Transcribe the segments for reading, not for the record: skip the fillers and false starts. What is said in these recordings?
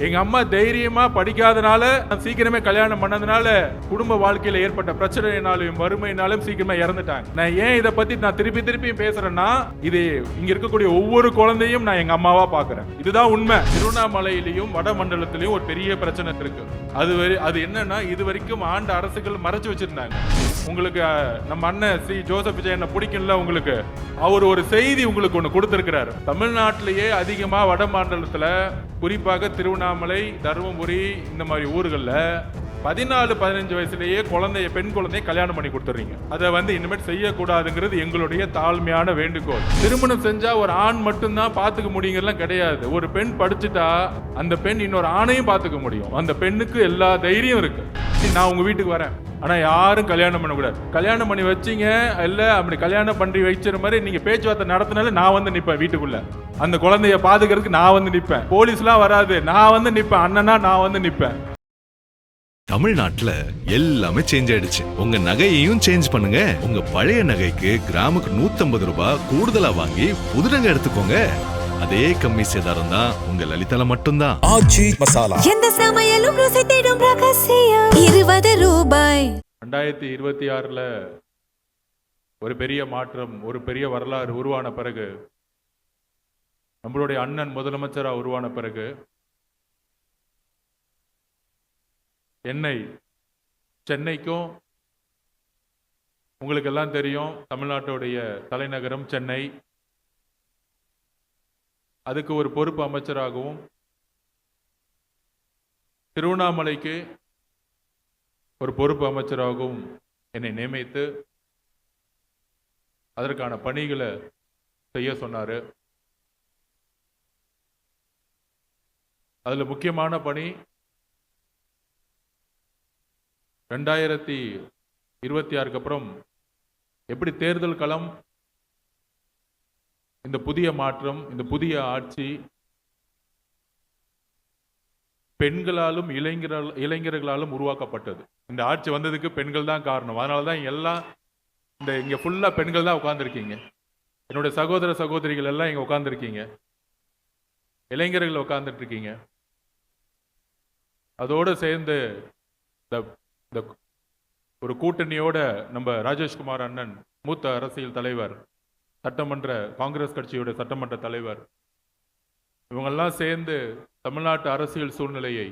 எங்க அம்மா தைரியமா படிக்காதனால, சீக்கிரமே கல்யாணம் பண்ணதுனால குடும்ப வாழ்க்கையில ஏற்பட்ட பிரச்சனையினாலும் வறுமையினாலும் சீக்கிரமா இறந்துட்டாங்க. நான் ஏன் இதை பத்தி நான் திருப்பி பேசுறேன்னா, இது இங்க இருக்கக்கூடிய ஒவ்வொரு குழந்தையும் நான் எங்க அம்மாவா பாக்குறேன். இதுதான் உண்மை. திருவண்ணாமலையிலையும் வடமண்டலத்திலையும் ஒரு பெரிய பிரச்சனை இருக்கு. அது என்னன்னா, இது வரைக்கும் ஆண்ட அரசுகள் மறைச்சு வச்சிருந்தாங்க. உங்களுக்கு நம்ம அண்ணன் சி ஜோசப் விஜயனை பிடிக்கும்ல உங்களுக்கு, அவர் ஒரு செய்தி உங்களுக்கு ஒன்று கொடுத்திருக்கிறார். தமிழ்நாட்டிலேயே அதிகமா வட மாநிலத்துல, குறிப்பாக திருவண்ணாமலை, தருமபுரி இந்த மாதிரி ஊர்களில் 14-15 வயசுலேயே பெண் குழந்தைய கல்யாணம் பண்ணி கொடுத்துறீங்க. அதை இனிமேல் செய்யக்கூடாதுங்கிறது எங்களுடைய தாழ்மையான வேண்டுகோள். திருமணம் செஞ்சா ஒரு ஆண் மட்டும்தான் பார்த்துக்க முடியுங்கிறதுலாம் கிடையாது. ஒரு பெண் படிச்சுட்டா அந்த பெண் இன்னொரு ஆணையும் பார்த்துக்க முடியும். அந்த பெண்ணுக்கு எல்லா தைரியம் இருக்கு. நான் உங்க வீட்டுக்கு வரேன், ஆனா யாரும் கல்யாணம் பண்ணக்கூடாது. கல்யாணம் பண்ணி வச்சிங்க இல்ல, அப்படி கல்யாணம் பண்ணி வச்சிற மாதிரி நீங்க பேச்சுவார்த்தை நடத்தினால நான் நிப்பேன் வீட்டுக்குள்ள. அந்த குழந்தைய பாதுகாக்கிறதுக்கு நான் நிப்பேன். போலீஸ்லாம் வராது, நான் நிப்பேன். அண்ணனா நான் நிப்பேன். தமிழ்நாட்டுல எல்லாமே சேஞ்ச் ஆயிடுச்சு. உங்க நகையையும் சேஞ்ச் பண்ணுங்க. உங்க பழைய நகைக்கு கிராமுக்கு 150 ரூபாய் கூடுதலா வாங்கி புது நகை எடுத்துக்கோங்க. அதே கம்மி சேதாரம் தான் உங்க லலிதால மட்டும்தான். ஆச்சி மசாலா, எந்த சமையலும் ருசி தேடும் ரகசியம் 20 ரூபாய். 2026ல ஒரு பெரிய மாற்றம், ஒரு பெரிய வரலாறு உருவான பிறகு, நம்மளுடைய அண்ணன் முதலமைச்சரா உருவான பிறகு, சென்னைக்கும் உங்களுக்கு எல்லாம் தெரியும், தமிழ்நாட்டுடைய தலைநகரம் சென்னை. அதுக்கு ஒரு பொறுப்பு அமைச்சராகவும், திருவண்ணாமலைக்கு ஒரு பொறுப்பு அமைச்சராகவும் என்னை நியமித்து அதற்கான பணிகளை செய்ய சொன்னார். அதில் முக்கியமான பணி 2026க்கு அப்புறம் எப்படி தேர்தல் களம், இந்த புதிய மாற்றம், இந்த புதிய ஆட்சி பெண்களாலும் இளைஞர்களாலும் உருவாக்கப்பட்டது. இந்த ஆட்சி வந்ததுக்கு பெண்கள் தான் காரணம். அதனால தான் எல்லாம் இங்க ஃபுல்லா பெண்கள் தான் உட்கார்ந்துருக்கீங்க. என்னுடைய சகோதர சகோதரிகள் எல்லாம் இங்க உட்கார்ந்துருக்கீங்க, இளைஞர்கள் உட்கார்ந்துட்டு இருக்கீங்க. அதோடு சேர்ந்து இந்த ஒரு கூட்டணியோட நம்ம ராஜேஷ்குமார் அண்ணன், மூத்த அரசியல் தலைவர், காங்கிரஸ் கட்சியோட சட்டமன்ற தலைவர், இவங்கெல்லாம் சேர்ந்து தமிழ்நாட்டு அரசியல் சூழ்நிலையை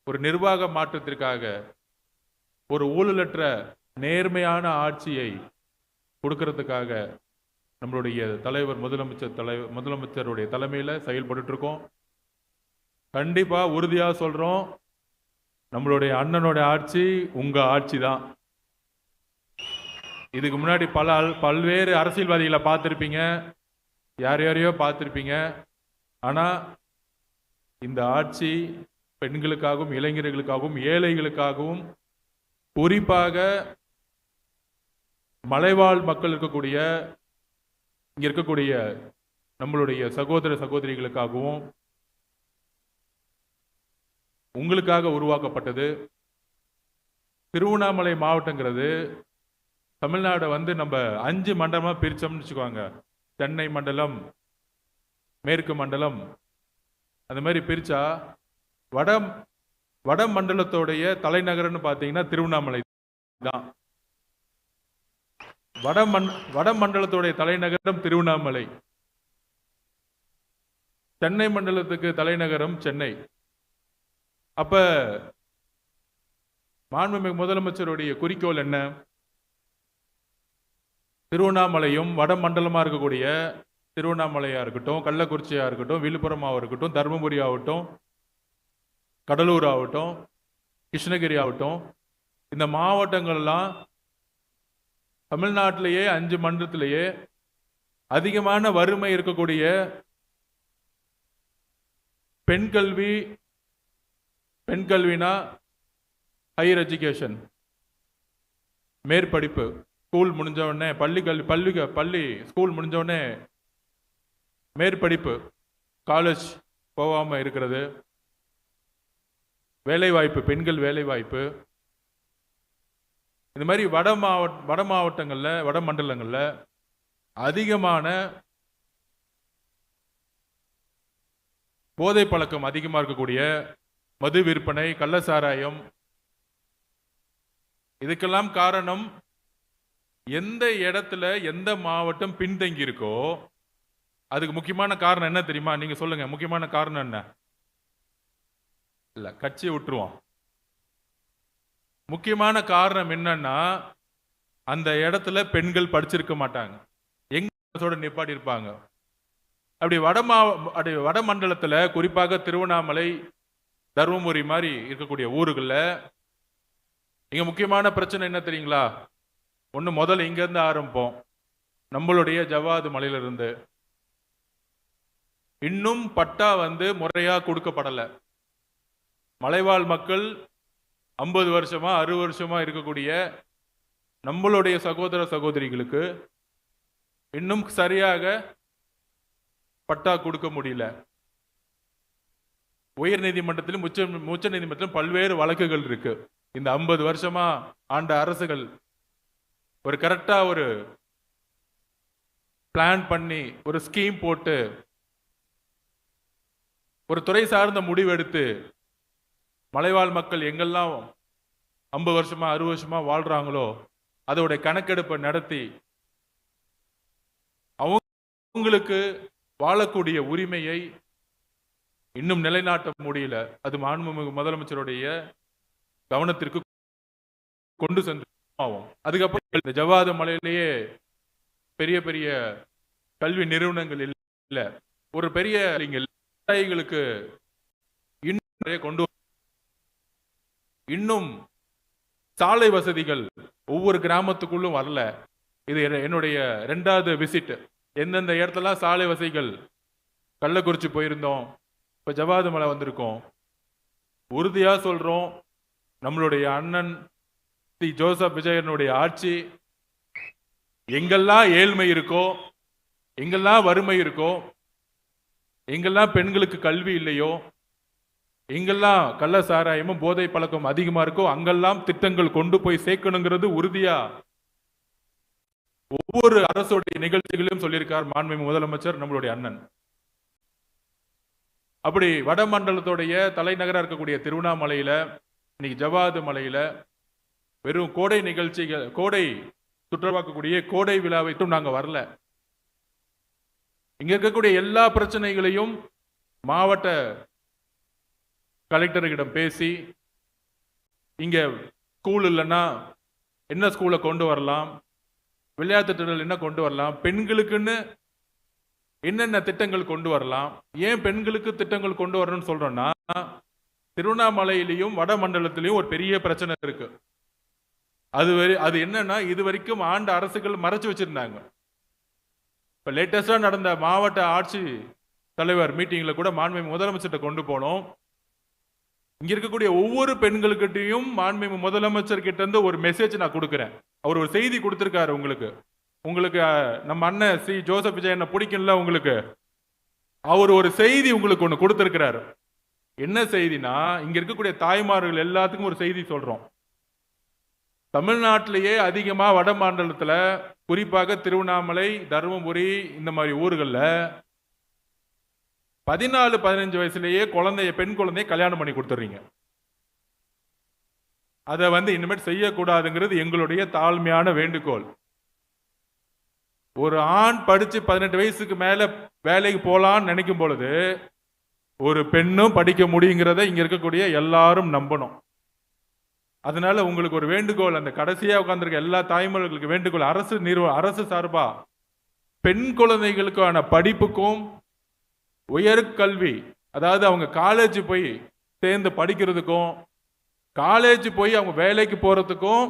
ஒரு நிர்வாக மாற்றத்திற்காக, ஒரு ஊழலற்ற நேர்மையான ஆட்சியை கொடுக்கறதுக்காக நம்மளுடைய தலைவர் முதலமைச்சருடைய தலைமையில் செயல்பட்டு இருக்கோம். கண்டிப்பா உறுதியா சொல்றோம், நம்மளுடைய அண்ணனோட ஆட்சி உங்க ஆட்சி தான். இதுக்கு முன்னாடி பல்வேறு அரசியல்வாதிகளை பார்த்துருப்பீங்க, யாரையோ பார்த்துருப்பீங்க. ஆனா இந்த ஆட்சி பெண்களுக்காகவும், இளைஞர்களுக்காகவும், ஏழைகளுக்காகவும், குறிப்பாக மலைவாழ் மக்கள் இங்க இருக்கக்கூடிய நம்மளுடைய சகோதர சகோதரிகளுக்காகவும் உங்களுக்காக உருவாக்கப்பட்டது. திருவண்ணாமலை மாவட்டங்கிறது தமிழ்நாடு நம்ம 5 மண்டலமா பிரிச்சோம்னு வச்சுக்கோங்க. சென்னை மண்டலம், மேற்கு மண்டலம், அந்த மாதிரி பிரிச்சா வட மண்டலத்தோடைய தலைநகர்னு பார்த்தீங்கன்னா திருவண்ணாமலை தான். வட மண்டலத்தோடைய தலைநகரம் திருவண்ணாமலை. சென்னை மண்டலத்துக்கு தலைநகரம் சென்னை. அப்ப மாண்புமிகு முதலமைச்சருடைய குறிக்கோள் என்ன? திருவண்ணாமலையும் வட மண்டலமா இருக்கக்கூடிய திருவண்ணாமலையா இருக்கட்டும், கள்ளக்குறிச்சியா இருக்கட்டும், விழுப்புரமாக இருக்கட்டும், தருமபுரி ஆகட்டும், கடலூர் ஆகட்டும், கிருஷ்ணகிரி ஆகட்டும், இந்த மாவட்டங்கள்லாம் தமிழ்நாட்டிலேயே 5 மண்டலத்திலேயே அதிகமான வறுமை இருக்கக்கூடிய பெண் கல்வினா ஹையர் எஜுகேஷன், மேற்படிப்பு, ஸ்கூல் முடிஞ்ச உடனே பள்ளி ஸ்கூல் முடிஞ்ச உடனே மேற்படிப்பு, காலேஜ் போகாம இருக்கிறது, வேலைவாய்ப்பு, பெண்கள் வேலைவாய்ப்பு, இந்த மாதிரி வட மாவட்டங்களில், வட மண்டலங்களில் அதிகமான போதை பழக்கம் அதிகமாக இருக்கக்கூடிய மது விற்பனை, கள்ளசாராயம், இதுக்கெல்லாம் காரணம் எந்த இடத்துல எந்த மாவட்டம் பின்தங்கி இருக்கோ அதுக்கு முக்கியமான காரணம் என்ன தெரியுமா? நீங்க சொல்லுங்க, முக்கியமான காரணம் என்ன? இல்ல, கட்சியை விட்டுருவோம். முக்கியமான காரணம் என்னன்னா, அந்த இடத்துல பெண்கள் படிச்சிருக்க மாட்டாங்க, எங்க நிப்பாட்டி இருப்பாங்க. அப்படி வட மண்டலத்துல, குறிப்பாக திருவண்ணாமலை, தருமபுரி மாதிரி இருக்கக்கூடிய ஊர்களில் இங்க முக்கியமான பிரச்சனை என்ன தெரியுங்களா? ஒன்று, முதல்ல இங்க இருந்து ஆரம்பிப்போம். நம்மளுடைய ஜவ்வாது மலையிலிருந்து இன்னும் பட்டா முறையா கொடுக்கப்படலை. மலைவாழ் மக்கள் 50 வருஷமா 60 வருஷமா இருக்கக்கூடிய நம்மளுடைய சகோதர சகோதரிகளுக்கு இன்னும் சரியாக பட்டா கொடுக்க முடியல. உயர் நீதிமன்றத்திலும் உச்ச நீதிமன்றத்திலும் பல்வேறு வழக்குகள் இருக்கு. இந்த 50 வருஷமா ஆண்ட அரசுகள் ஒரு கரெக்டா ஒரு பிளான் பண்ணி ஒரு ஸ்கீம் போட்டு ஒரு துறை சார்ந்த முடிவு எடுத்து மலைவாழ் மக்கள் எங்கெல்லாம் 50 வருஷமா 60 வருஷமா வாழ்றாங்களோ அதோட கணக்கெடுப்பை நடத்தி அவங்களுக்கு வாழக்கூடிய உரிமையை இன்னும் நிலைநாட்ட முடியல. அது மாண்புமிகு முதலமைச்சருடைய கவனத்திற்கு கொண்டு சென்று ஆகும். அதுக்கப்புறம் இந்த ஜவ்வாது மலையிலேயே பெரிய பெரிய கல்வி நிறுவனங்கள் இல்லை. ஒரு பெரிய விவசாயிகளுக்கு கொண்டு இன்னும் சாலை வசதிகள் ஒவ்வொரு கிராமத்துக்குள்ளும் வரல. இது என்னுடைய 2வது விசிட். எந்தெந்த இடத்துல சாலை வசதிகள், கள்ளக்குறிச்சி போயிருந்தோம், இப்ப ஜவ்வாது மலை வந்திருக்கோம். உறுதியா சொல்றோம், நம்மளுடைய அண்ணன் ஜோசப் விஜயனுடைய ஆட்சி எங்கெல்லாம் ஏழ்மை இருக்கோ, எங்கெல்லாம் வறுமை இருக்கோ, எங்கெல்லாம் பெண்களுக்கு கல்வி இல்லையோ, எங்கெல்லாம் கள்ள சாராயமும் போதை பழக்கம் அதிகமா இருக்கோ அங்கெல்லாம் திட்டங்கள் கொண்டு போய் சேர்க்கணுங்கிறது உறுதியா ஒவ்வொரு அரசுடைய நிகழ்ச்சிகளையும் சொல்லியிருக்கார் மாண்புமிகு முதலமைச்சர் நம்மளுடைய அண்ணன். அப்படி வடமண்டலத்துடைய தலைநகராக இருக்கக்கூடிய திருவண்ணாமலையில இன்னைக்கு ஜவ்வாது மலையில வெறும் கோடை நிகழ்ச்சிகள், கோடை சுற்றுலாக்கக்கூடிய கோடை விழாவைட்டும் நாங்க வரல. இங்க இருக்கக்கூடிய எல்லா பிரச்சனைகளையும் மாவட்ட கலெக்டர்கிடம் பேசி, இங்க ஸ்கூல் இல்லைன்னா என்ன ஸ்கூலை கொண்டு வரலாம், விளையாட்டு திட்டங்கள் என்ன கொண்டு வரலாம், பெண்களுக்குன்னு என்னென்ன திட்டங்கள் கொண்டு வரலாம். ஏன் பெண்களுக்கு திட்டங்கள் கொண்டு வரணும்னு சொல்றோம்னா, திருவண்ணாமலையிலையும் வட மண்டலத்திலையும் ஒரு பெரிய பிரச்சனை இருக்கு. அது என்னன்னா, இது வரைக்கும் ஆண்ட அரசுகள் மறைச்சு வச்சிருந்தாங்க. இப்ப லேட்டஸ்டா நடந்த மாவட்ட ஆட்சி தலைவர் மீட்டிங்ல கூட மாண்புமிகு முதலமைச்சர்கிட்ட கொண்டு போனோம். இங்க இருக்கக்கூடிய ஒவ்வொரு பெண்களுக்கிட்டையும் மாண்புமிகு முதலமைச்சர் கிட்ட இருந்து ஒரு மெசேஜ் நான் கொடுக்கிறேன். அவர் ஒரு செய்தி கொடுத்திருக்காரு. உங்களுக்கு நம்ம அண்ணன் ஜோசப் விஜயனை பிடிக்கல, உங்களுக்கு அவர் ஒரு செய்தி உங்களுக்கு ஒன்று கொடுத்திருக்கிறாரு. என்ன செய்தினா, இங்க இருக்கக்கூடிய தாய்மார்கள் எல்லாத்துக்கும் ஒரு செய்தி சொல்றோம். தமிழ்நாட்டிலேயே அதிகமா வட மாநிலத்துல, குறிப்பாக திருவண்ணாமலை, தருமபுரி இந்த மாதிரி ஊர்களில் 14-15 வயசுலேயே பெண் குழந்தைய கல்யாணம் பண்ணி கொடுத்துறீங்க. அதை இனிமேல் செய்யக்கூடாதுங்கிறது எங்களுடைய தாழ்மையான வேண்டுகோள். ஒரு ஆண் படிச்சு 18 வயசுக்கு மேல வேலைக்கு போலான்னு நினைக்கும் பொழுது ஒரு பெண்ணும் படிக்க முடியுங்கிறத இங்க இருக்கக்கூடிய எல்லாரும் நம்பணும். அதனால உங்களுக்கு ஒரு வேண்டுகோள், அந்த கடைசியா உட்கார்ந்துருக்க எல்லா தாய்மார்களுக்கு வேண்டுகோள், அரசு சார்பா பெண் குழந்தைகளுக்கான படிப்புக்கும் உயர்கல்வி, அதாவது அவங்க காலேஜ் போய் சேர்ந்து படிக்கிறதுக்கும், காலேஜ் போய் அவங்க வேலைக்கு போறதுக்கும்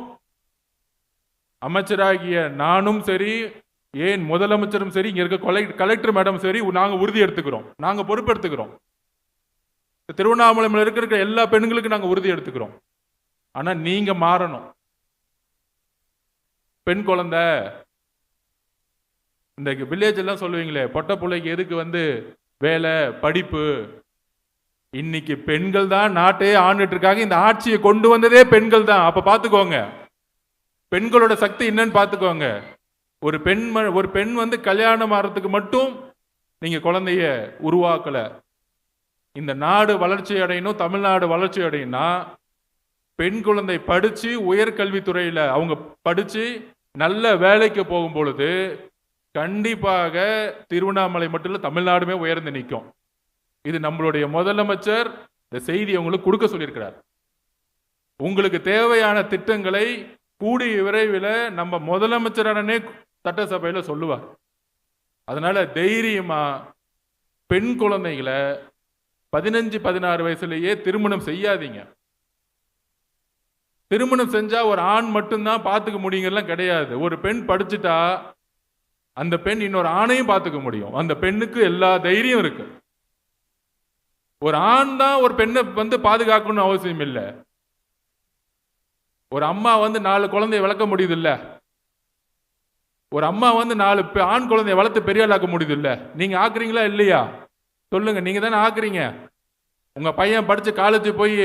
அமைச்சராகிய நானும் சரி, ஏன் முதலமைச்சரும் சரி, இங்க இருக்க கலெக்டர் மேடம் சரி, நாங்க உறுதி எடுத்துக்கிறோம், நாங்க பொறுப்பெடுத்துக்கிறோம். திருவண்ணாமலையில் இருக்கிற எல்லா பெண்களுக்கும் நாங்க உறுதி எடுத்துக்கிறோம். ஆனா நீங்க மாறணும். பெண் குழந்தை, இந்த வில்லேஜ் எல்லாம் சொல்லுவீங்களே, பொட்ட பிள்ளைக்கு எதுக்கு வேலை படிப்பு, இன்னைக்கு பெண்கள் தான் நாட்டையே ஆண்டுட்டு இருக்காங்க. இந்த ஆட்சியை கொண்டு வந்ததே பெண்கள் தான். அப்ப பாத்துக்கோங்க, பெண்களோட சக்தி என்னன்னு பாத்துக்கோங்க. ஒரு பெண் கல்யாணம் ஆறதுக்கு மட்டும் நீங்க குழந்தைய உருவாக்கல. இந்த நாடு வளர்ச்சி அடையணும், தமிழ்நாடு வளர்ச்சி அடையணும்னா பெண் குழந்தை படிச்சு உயர்கல்வித்துறையில அவங்க படிச்சு நல்ல வேலைக்கு போகும் பொழுது கண்டிப்பாக திருவண்ணாமலை மட்டும் இல்ல தமிழ்நாடுமே உயர்ந்து நிற்கும். இது நம்மளுடைய முதலமைச்சர் இந்த செய்தி உங்களுக்கு கொடுக்க சொல்லியிருக்கிறார். உங்களுக்கு தேவையான திட்டங்களை கூடிய விரைவில் நம்ம முதலமைச்சரானே சட்டசபையில் சொல்லுவார். அதனால தைரியமா பெண் குழந்தைகளை 15-16 வயசுலயே திருமணம் செய்யாதீங்க. திருமணம் செஞ்சா ஒரு ஆண் மட்டும்தான் பார்த்துக்க முடியுங்கலாம் கிடையாது. ஒரு பெண் படிச்சுட்டா அந்த பெண் இன்னொரு ஆணையும் பார்த்துக்க முடியும். அந்த பெண்ணுக்கு எல்லா தைரியம் இருக்கு. ஒரு ஆண் தான் ஒரு பெண்ணை பாதுகாக்கணும்னு அவசியம் இல்லை. ஒரு அம்மா 4 குழந்தைய வளர்க்க முடியுது இல்ல, ஒரு அம்மா 4 ஆண் குழந்தைய வளர்த்து பெரிய ஆளாக்க முடியுது இல்ல. நீங்க ஆக்குறீங்களா இல்லையா சொல்லுங்க. நீங்க தானே ஆக்குறீங்க. உங்க பையன் படிச்சு காலேஜ் போய்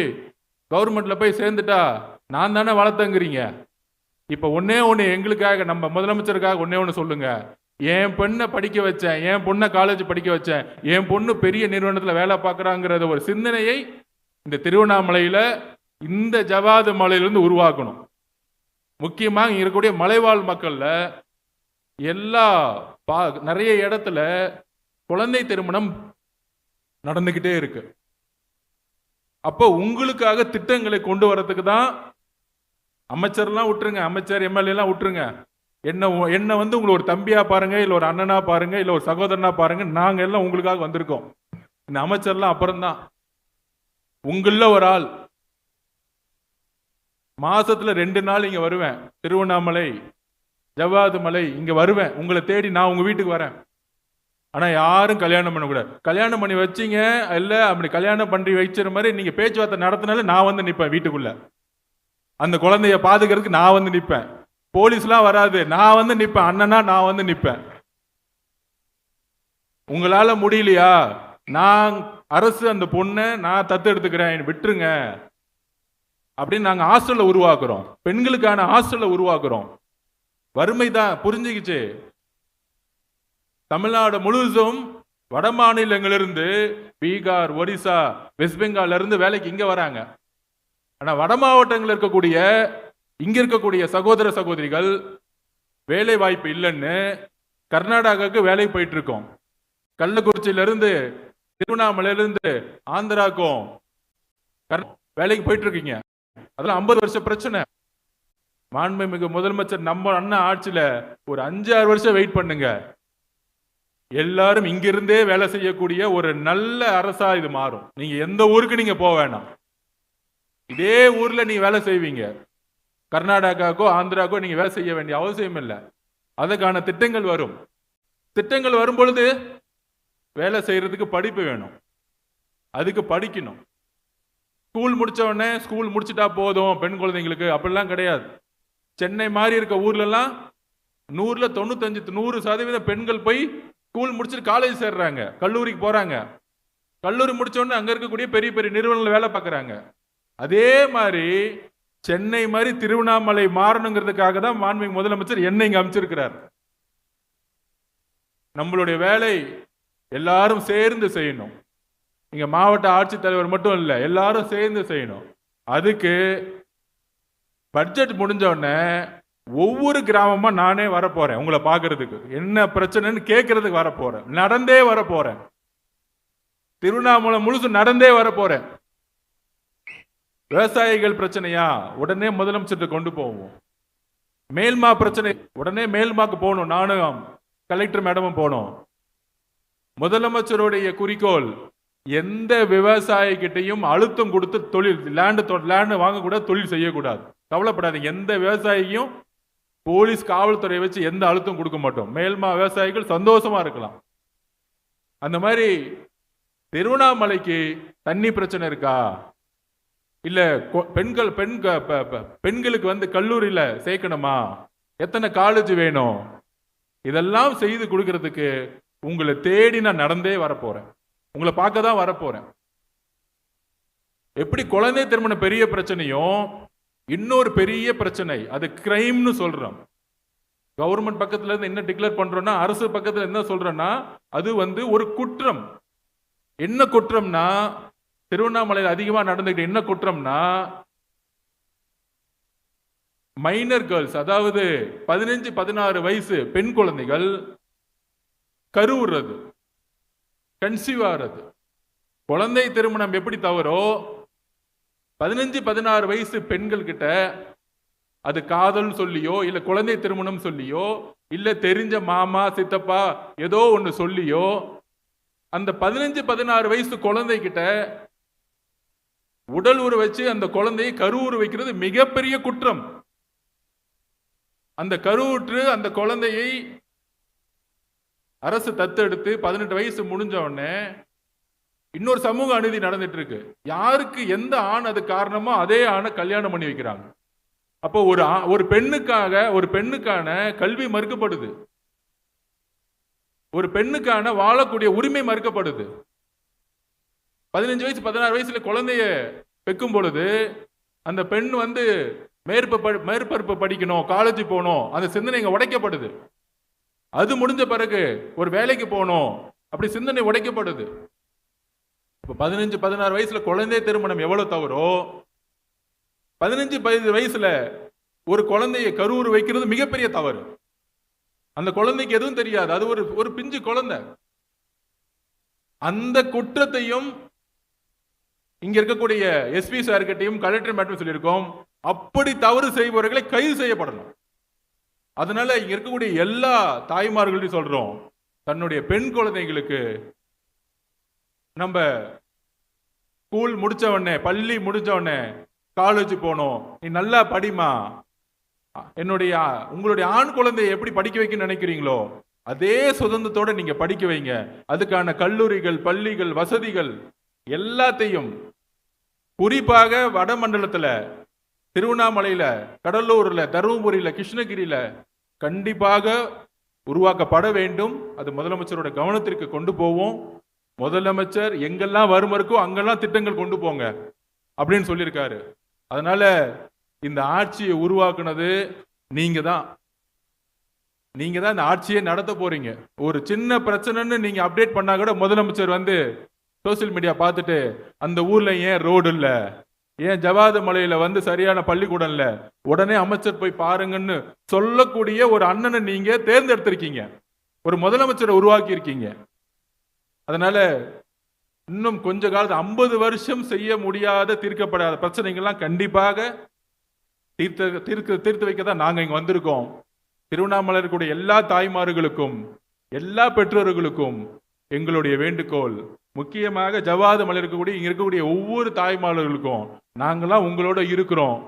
கவர்மெண்ட்ல போய் சேர்ந்துட்டா நான் தானே வளர்த்தங்கிறீங்க. இப்ப ஒன்னே ஒண்ணு எங்களுக்காக, நம்ம முதலமைச்சருக்காக ஒன்னே ஒண்ணு சொல்லுங்க. என் பெண்ணை படிக்க வச்சேன், என் பொண்ணை காலேஜ் படிக்க வச்சேன், என் பொண்ணு பெரிய நிறுவனத்தில் வேலை பார்க்குறாங்கிறத ஒரு சிந்தனையை இந்த திருவண்ணாமலையில் இந்த ஜவாது மலையிலிருந்து உருவாக்கணும். முக்கியமாக இங்கே இருக்கக்கூடிய மலைவாழ் மக்களில் எல்லா நிறைய இடத்துல குழந்தை திருமணம் நடந்துக்கிட்டே இருக்கு. அப்போ உங்களுக்காக திட்டங்களை கொண்டு வரதுக்கு தான் அமைச்சர்லாம் விட்டுருங்க, அமைச்சர் எம்எல்ஏலாம் விட்டுருங்க. என்ன உங்களை ஒரு தம்பியா பாருங்க, இல்லை ஒரு அண்ணனா பாருங்க, இல்லை ஒரு சகோதரனா பாருங்க. நாங்கள் எல்லாம் உங்களுக்காக வந்திருக்கோம். இந்த அமைச்சர்லாம் அப்புறம்தான். உங்கள ஒரு ஆள் மாசத்துல 2 நாள் இங்க வருவேன். திருவண்ணாமலை ஜவ்வாது மலை இங்க வருவேன். உங்களை தேடி நான் உங்க வீட்டுக்கு வரேன். ஆனா யாரும் கல்யாணம் பண்ணக்கூடாது. கல்யாணம் பண்ணி வச்சிங்க இல்ல, அப்படி கல்யாணம் பண்ணி வச்சிற மாதிரி நீங்க பேச்சுவார்த்தை நடத்தினால நான் நிற்பேன் வீட்டுக்குள்ள. அந்த குழந்தைய பாதுகாக்கிறதுக்கு நான் நிற்பேன். போலீஸ்லாம் வராது, நான் நிற்பேன். அண்ணனா நான் நிற்பேன். உங்களால முடியலையா, நான் அரசு அந்த பொண்ணை நான் தத்து எடுத்துக்கிறேன் விட்டுருங்க அப்படின்னு நாங்க ஹாஸ்டல்ல உருவாக்குறோம். பெண்களுக்கான ஹாஸ்டல்ல உருவாக்குறோம். வறுமை தான் புரிஞ்சுக்கிச்சு. தமிழ்நாடு முழுவதும் வட மாநிலங்களிலிருந்து பீகார், ஒரிசா, வெஸ்ட் பெங்கால்ல இருந்து வேலைக்கு இங்க வராங்க. ஆனா வட மாவட்டங்கள் இருக்கக்கூடிய இங்க இருக்கக்கூடிய சகோதர சகோதரிகள் வேலை வாய்ப்பு இல்லைன்னு கர்நாடகாவுக்கு வேலைக்கு போயிட்டு இருக்கோம். கள்ளக்குறிச்சியிலிருந்து திருவண்ணாமலையிலிருந்து ஆந்திராக்கும் வேலைக்கு போயிட்டு இருக்கீங்க. அதெல்லாம் 50 வருஷ பிரச்சனை. மாண்புமிகு முதலமைச்சர் நம்ம அண்ணா ஆட்சியில ஒரு 5-6 வருஷம் வெயிட் பண்ணுங்க. எல்லாரும் இங்கிருந்தே வேலை செய்யக்கூடிய ஒரு நல்ல அரசா இது மாறும். நீங்க எந்த ஊருக்கு நீங்க போக வேணாம், இதே ஊர்ல நீங்க வேலை செய்வீங்க. கர்நாடகாக்கோ ஆந்திராக்கோ நீங்க வேலை செய்ய வேண்டிய அவசியம் இல்லை. அதுக்கான திட்டங்கள் வரும். திட்டங்கள் வரும் பொழுது வேலை செய்யறதுக்கு படிப்பு வேணும், அதுக்கு படிக்கணும். ஸ்கூல் முடிச்ச உடனே ஸ்கூல் முடிச்சுட்டா போதும் பெண் குழந்தைங்களுக்கு அப்படிலாம் கிடையாது. சென்னை மாதிரி இருக்க ஊர்லலாம் 100ல் 95-100% பெண்கள் போய் ஸ்கூல் முடிச்சுட்டு காலேஜ் சேர்றாங்க, கல்லூரிக்கு போறாங்க. கல்லூரி முடிச்ச உடனே அங்க இருக்கக்கூடிய பெரிய பெரிய நிறுவனங்கள் வேலை பார்க்குறாங்க. அதே மாதிரி சென்னை மாதிரி திருவண்ணாமலை மாறணுங்கிறதுக்காக தான் மாண்புமிகு முதலமைச்சர் என்னை இங்க அமைச்சிருக்கிறார். நம்மளுடைய வேலை எல்லாரும் சேர்ந்து செய்யணும். இங்க மாவட்ட ஆட்சித்தலைவர் மட்டும் இல்லை, எல்லாரும் சேர்ந்து செய்யணும். அதுக்கு பட்ஜெட் முடிஞ்ச உடனே ஒவ்வொரு கிராமமா நானே வரப்போறேன். உங்களை பார்க்கறதுக்கு என்ன பிரச்சனைன்னு கேட்கறதுக்கு வரப்போறேன். நடந்தே வரப்போறேன். திருவண்ணாமலை முழுசு நடந்தே வரப்போறேன். விவசாயிகள் பிரச்சனையா உடனே முதலமைச்சர் கொண்டு போவோம். மேல்மா பிரச்சனை உடனே மேல்மாக்கு போகணும். நானும் கலெக்டர் மேடமும் போனோம். முதலமைச்சருடைய குறிக்கோள் எந்த விவசாயிகிட்டையும் அழுத்தம் கொடுத்து தொழில் லேண்ட் வாங்கக்கூடாது, தொழில் செய்யக்கூடாது. கவலைப்படாதீங்க. எந்த விவசாயியும் போலீஸ் காவல்துறை வச்சு எந்த அழுத்தம் கொடுக்க மாட்டோம். மேல்மா விவசாயிகள் சந்தோஷமா இருக்கலாம். அந்த மாதிரி திருவண்ணாமலைக்கு தண்ணி பிரச்சனை இருக்கா, இல்ல பெண்களுக்கு கல்லூரியில சேர்க்கணுமா, எத்தனை காலேஜ் வேணும், இதெல்லாம் செய்து கொடுக்கறதுக்கு உங்களை தேடி நான் நடந்தே வரப்போறேன். உங்களை பார்க்க தான் வரப்போறேன். எப்படி குழந்தை திருமண பெரிய பிரச்சனையும் இன்னொரு பெரிய பிரச்சனை அது கிரைம்னு சொல்றோம். கவர்மெண்ட் பக்கத்துல இருந்து என்ன டிக்ளேர் பண்றோம்னா, அரசு பக்கத்துல என்ன சொல்றோம்னா அது ஒரு குற்றம். என்ன குற்றம்னா, திருவண்ணாமலையில் அதிகமா நடந்துகிட்டு என்ன குற்றம்னா, மைனர் கேர்ள்ஸ், அதாவது 15-16 வயசு பெண் குழந்தைகள் கருவுறது, கன்சீவ் ஆகிறது. குழந்தை திருமணம் எப்படி தவறோ 15-16 வயசு பெண்கள் கிட்ட அது காதல் சொல்லியோ இல்ல குழந்தை திருமணம் சொல்லியோ இல்ல தெரிஞ்ச மாமா சித்தப்பா ஏதோ ஒண்ணு சொல்லியோ அந்த 15-16 வயசு குழந்தை கிட்ட உடல் உரு வச்சு அந்த குழந்தையை கருவுறு வைக்கிறது மிகப்பெரிய குற்றம். அந்த கருவுற்று அந்த குழந்தையை அரசு தத்தெடுத்து 18 வயசு முடிஞ்ச உடனே இன்னொரு சமூக அநீதி நடந்துட்டு இருக்கு. யாருக்கு எந்த ஆண் அது காரணமோ அதே ஆணை கல்யாணம் பண்ணி வைக்கிறாங்க. அப்போ ஒரு பெண்ணுக்கான கல்வி மறுக்கப்படுது, ஒரு பெண்ணுக்கான வாழக்கூடிய உரிமை மறுக்கப்படுது. 15 வயசு 16 வயசுல குழந்தைய பெக்கும் பொழுது அந்த பெண் மேற்பரப்பு படிக்கணும், காலேஜ் போகணும், அந்த சிந்தனை உடைக்கப்படுது. அது முடிஞ்ச பிறகு ஒரு வேலைக்கு போகணும், அப்படி சிந்தனை உடைக்கப்படுது. 15-16 வயசுல குழந்தை திருமணம் எவ்வளவு தவறோ 15 வயசுல ஒரு குழந்தையை கருவுறு வைக்கிறது மிகப்பெரிய தவறு. அந்த குழந்தைக்கு எதுவும் தெரியாது, அது ஒரு பிஞ்சு குழந்தை. அந்த குற்றத்தையும் இங்க இருக்கக்கூடிய எஸ்பி சார் கிட்டையும் கலெக்டர் மேட்டும் சொல்லியிருக்கோம். அப்படி தவறு செய்பவர்களை கைது செய்யப்படணும். அதனால இங்க இருக்கக்கூடிய எல்லா தாய்மார்களையும் சொல்றோம், தன்னுடைய பெண் குழந்தைகளுக்கு நம்ம ஸ்கூல் முடிச்ச உடனே பள்ளி முடிச்ச உடனே காலேஜ் போனோம், நீ நல்லா படிமா, உங்களுடைய ஆண் குழந்தையை எப்படி படிக்க வைக்க நினைக்கிறீங்களோ அதே சுதந்திரத்தோட நீங்க படிக்க வைங்க. அதுக்கான கல்லூரிகள் பள்ளிகள் வசதிகள் எல்லாத்தையும் குறிப்பாக வடமண்டலத்துல திருவண்ணாமலையில கடலூர்ல தருமபுரியில கிருஷ்ணகிரியில கண்டிப்பாக உருவாக்கப்பட வேண்டும். அது முதலமைச்சரோட கவனத்திற்கு கொண்டு போவோம். முதலமைச்சர் எங்கெல்லாம் வறுமை இருக்கோ அங்கெல்லாம் திட்டங்கள் கொண்டு போங்க அப்படின்னு சொல்லியிருக்காரு. அதனால இந்த ஆட்சியை உருவாக்குனது நீங்க தான் இந்த ஆட்சியை நடத்த போறீங்க. ஒரு சின்ன பிரச்சனைன்னு நீங்க அப்டேட் பண்ணா கூட முதலமைச்சர் சோசியல் மீடியா பார்த்துட்டு அந்த ஊர்ல ஏன் ரோடு இல்ல, ஏன் ஜவாது மலையில சரியான பள்ளிக்கூடம் இல்ல, உடனே அமைச்சர் போய் பாருங்கன்னு சொல்லக்கூடிய ஒரு அண்ணனை நீங்க தேர்ந்தெடுத்திருக்கீங்க, ஒரு முதலமைச்சரை உருவாக்கி இருக்கீங்க. அதனால இன்னும் கொஞ்ச காலத்து 50 வருஷம் செய்ய முடியாத தீர்க்கப்படாத பிரச்சனைகள்லாம் கண்டிப்பாக தீர்த்து வைக்க தான் நாங்க இங்க வந்திருக்கோம். திருவண்ணாமலை இருக்கக்கூடிய எல்லா தாய்மார்களுக்கும் எல்லா பெற்றோர்களுக்கும் எங்களுடைய வேண்டுகோள், முக்கியமாக ஜவாது மலை இங்க இருக்கக்கூடிய ஒவ்வொரு தாய்மார்களுக்கும் நாங்களாம் உங்களோட இருக்கிறோம்.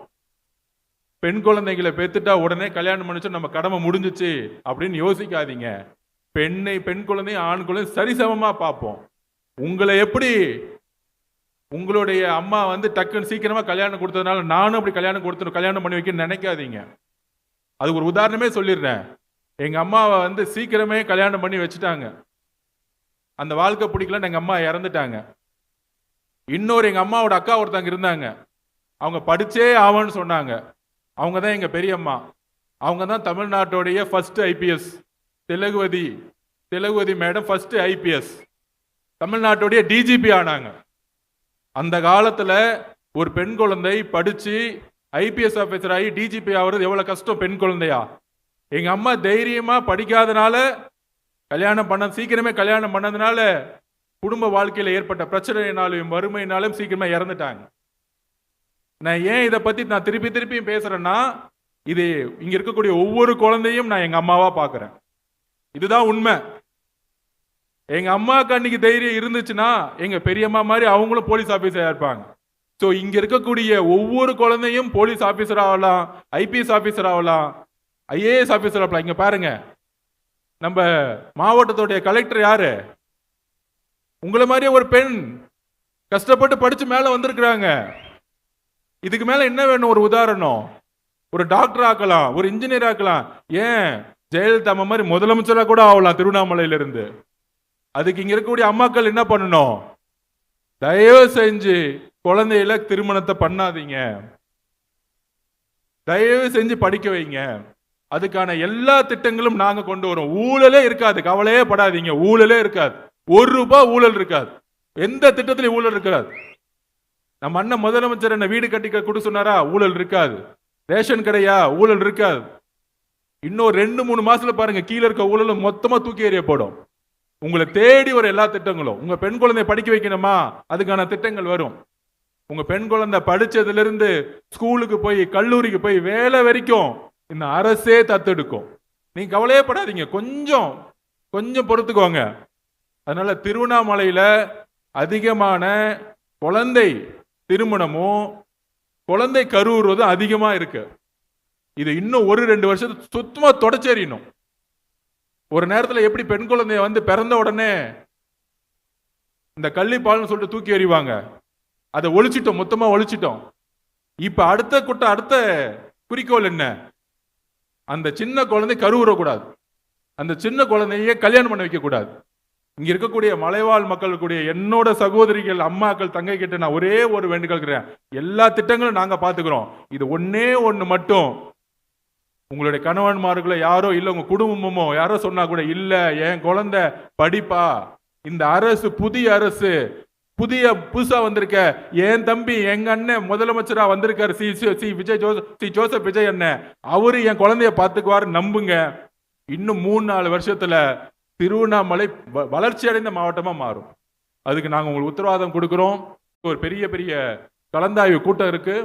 பெண் குழந்தைகளை பெத்துட்டா உடனே கல்யாணம் பண்ணிச்சு நம்ம கடமை முடிஞ்சிச்சு அப்படின்னு யோசிக்காதீங்க. பெண் குழந்தை ஆண் குழந்தை சரிசமமா பார்ப்போம். உங்களை எப்படி உங்களுடைய அம்மா டக்குன்னு சீக்கிரமா கல்யாணம் கொடுத்ததுனால நானும் அப்படி கல்யாணம் பண்ணி வைக்க நினைக்காதீங்க. அது ஒரு உதாரணமே சொல்லிடுறேன். எங்க அம்மாவை சீக்கிரமே கல்யாணம் பண்ணி வச்சுட்டாங்க. அந்த வாழ்க்கை பிடிக்கலன்னு எங்க அம்மா இறந்துட்டாங்க. இன்னொரு எங்க அம்மாவோட அக்கா ஒருத்தங்க இருந்தாங்க, அவங்க படிச்சே ஆவன்னு சொன்னாங்க. அவங்க தான் எங்க பெரியம்மா. அவங்க தான் தமிழ்நாட்டுடைய first IPS, Thilagavathi madam first IPS, தமிழ்நாட்டுடைய டிஜிபி ஆனாங்க. அந்த காலத்துல ஒரு பெண் குழந்தை படிச்சு ஐபிஎஸ் ஆபீசர் ஆகி டிஜிபி ஆகிறது எவ்வளவு கஷ்டம் பெண் குழந்தையா. எங்க அம்மா தைரியமா படிக்காதனால சீக்கிரமே கல்யாணம் பண்ணதுனால குடும்ப வாழ்க்கையில ஏற்பட்ட பிரச்சனையினாலும் வறுமையினாலும் சீக்கிரமா இறந்துட்டாங்க. நான் ஏன் இதை பத்தி நான் திருப்பியும் பேசுறேன்னா, இது இங்க இருக்கக்கூடிய ஒவ்வொரு குழந்தையும் நான் எங்க அம்மாவா பாக்குறேன். இதுதான் உண்மை. எங்க அம்மாவுக்கு அன்னைக்கு தைரியம் இருந்துச்சுன்னா எங்க பெரியம்மா மாதிரி அவங்களும் போலீஸ் ஆபீசரா இருப்பாங்க. ஸோ இங்க இருக்கக்கூடிய ஒவ்வொரு குழந்தையும் போலீஸ் ஆபீசர் ஆகலாம், ஐபிஎஸ் ஆபீசர் ஆகலாம், ஐஏஎஸ் ஆபீசர் ஆகலாம். இங்க பாருங்க, நம்ம மாவட்டத்துடைய கலெக்டர் யாரு? உங்களை மாதிரியே ஒரு பெண் கஷ்டப்பட்டு படிச்சு மேல வந்திருக்கிறாங்க. இதுக்கு மேல என்ன வேணும்? ஒரு உதாரணம், ஒரு டாக்டர் ஆக்கலாம், ஒரு இன்ஜினியர் ஆக்கலாம், ஏன் ஜெயலலிதா மாதிரி முதலமைச்சரா கூட ஆகலாம் திருவண்ணாமலையில இருந்து. அதுக்கு இங்க இருக்கக்கூடிய அம்மாக்கள் என்ன பண்ணணும்? தயவு செஞ்சு குழந்தையில திருமணத்தை பண்ணாதீங்க, தயவு செஞ்சு படிக்க வைங்க. அதுக்கான எல்லா திட்டங்களும் நாங்க கொண்டு வரோம். ஊழலே இருக்காது, கவலையே படாதீங்க. ஊழலே இருக்காது, ₹1 ஊழல் இருக்காது. எந்த திட்டத்திலையும் ஊழல் இருக்காது. நம்ம அண்ணன் முதலமைச்சர் என்ன வீடு கட்டி கொடு சொன்னாரா? ஊழல் இருக்காது. ரேஷன் கடையா? ஊழல் இருக்காது. இன்னும் 2-3 மாசத்துல பாருங்க, கீழே இருக்க ஊழல் மொத்தமா தூக்கி எறியப்படும். உங்களை தேடி வர எல்லா திட்டங்களும். உங்க பெண் குழந்தைய படிக்க வைக்கணுமா? அதுக்கான திட்டங்கள் வரும். உங்க பெண் குழந்தை படிச்சதுல இருந்து ஸ்கூலுக்கு போய் கல்லூரிக்கு போய் வேலை வரைக்கும் இந்த அரசே தத்தெடுக்கும். நீங்க கவலையே படாதீங்க, கொஞ்சம் பொறுத்துக்கோங்க. அதனால திருவண்ணாமலையில அதிகமான குழந்தை திருமணமும் குழந்தை கருவுறுவதும் அதிகமா இருக்கு. இது இன்னும் 1-2 வருஷத்துக்கு சுத்தமா தொடச்சேறியணும். ஒரு நேரத்தில் எப்படி பெண் குழந்தைய வந்து பிறந்த உடனே இந்த கள்ளிப்பால்னு சொல்லிட்டு தூக்கி எறிவாங்க, அதை ஒழிச்சிட்டோம், மொத்தமா ஒழிச்சிட்டோம். இப்ப அடுத்த குறிக்கோள் என்ன? அந்த சின்ன குழந்தை கருவுறக்கூடாது, அந்த சின்ன குழந்தைய கல்யாணம் பண்ண வைக்க கூடாது. இங்க இருக்கக்கூடிய மலைவாழ் மக்களுடைய என்னோட சகோதரிகள், அம்மாக்கள், தங்கை கிட்ட நான் ஒரே ஒரு வேண்டுகோள், எல்லா திட்டங்களும் நாங்க பாத்துக்கிறோம். இது ஒன்னே ஒண்ணு மட்டும், உங்களுடைய கணவன்மார்களோ யாரோ இல்ல உங்க குடும்பமோ யாரோ சொன்னா கூட இல்ல, என் குழந்தை படிப்பா, இந்த அரசு புதிய அரசு புதுசா வந்திருக்க, என் தம்பி எங்க அண்ணன் முதலமைச்சரா வந்திருக்காரு, ஜோசப் விஜய் அண்ணன், அவரு என் குழந்தைய பாத்துக்குவாரு, நம்புங்க. இன்னும் 3-4 வருஷத்துல திருவண்ணாமலை வளர்ச்சி அடைந்த மாவட்டமா மாறும். அதுக்கு நாங்க உங்களுக்கு உத்தரவாதம் கொடுக்கிறோம். ஒரு பெரிய கலந்தாய்வு கூட்டம் இருக்கு.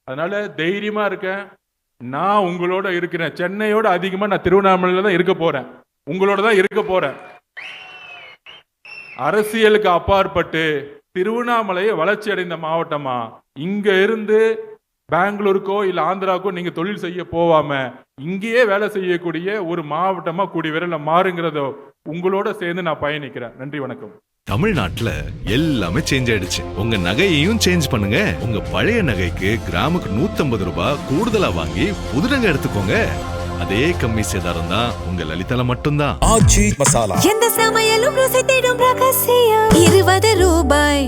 அதனால தைரியமா இருக்கேன். நான் உங்களோட இருக்கிறேன். சென்னையோட அதிகமா நான் திருவண்ணாமலையில தான் இருக்க போறேன், உங்களோட தான் இருக்க போறேன். அரசியலுக்கு அப்பாற்பட்டு திருவண்ணாமலையை வளர்ச்சி அடைந்த மாவட்டமா, இங்க இருந்து பெங்களூருக்கோ இல்ல ஆந்திராவுக்கோ நீங்க தொழில் செய்ய போவாம இங்கேயே வேலை செய்யக்கூடிய ஒரு மாவட்டமா கூடி விரல மாறுங்கிறதோ உங்களோட சேர்ந்து நான் பயணிக்கிறேன். நன்றி, வணக்கம். தமிழ்நாட்டுல எல்லாமே சேஞ்ச் ஆயிடுச்சு. உங்க நகையையும் சேஞ்ச் பண்ணுங்க. உங்க பழைய நகைக்கு கிராமுக்கு 150 ரூபாய் கூடுதலா வாங்கி புது நகை எடுத்துக்கோங்க. அதே கம்மி சேதாரம் தான் உங்க லலிதால மட்டும்தான். எந்த சமையலும் ருசி தேடும் ரகசியம் 20 ரூபாய்.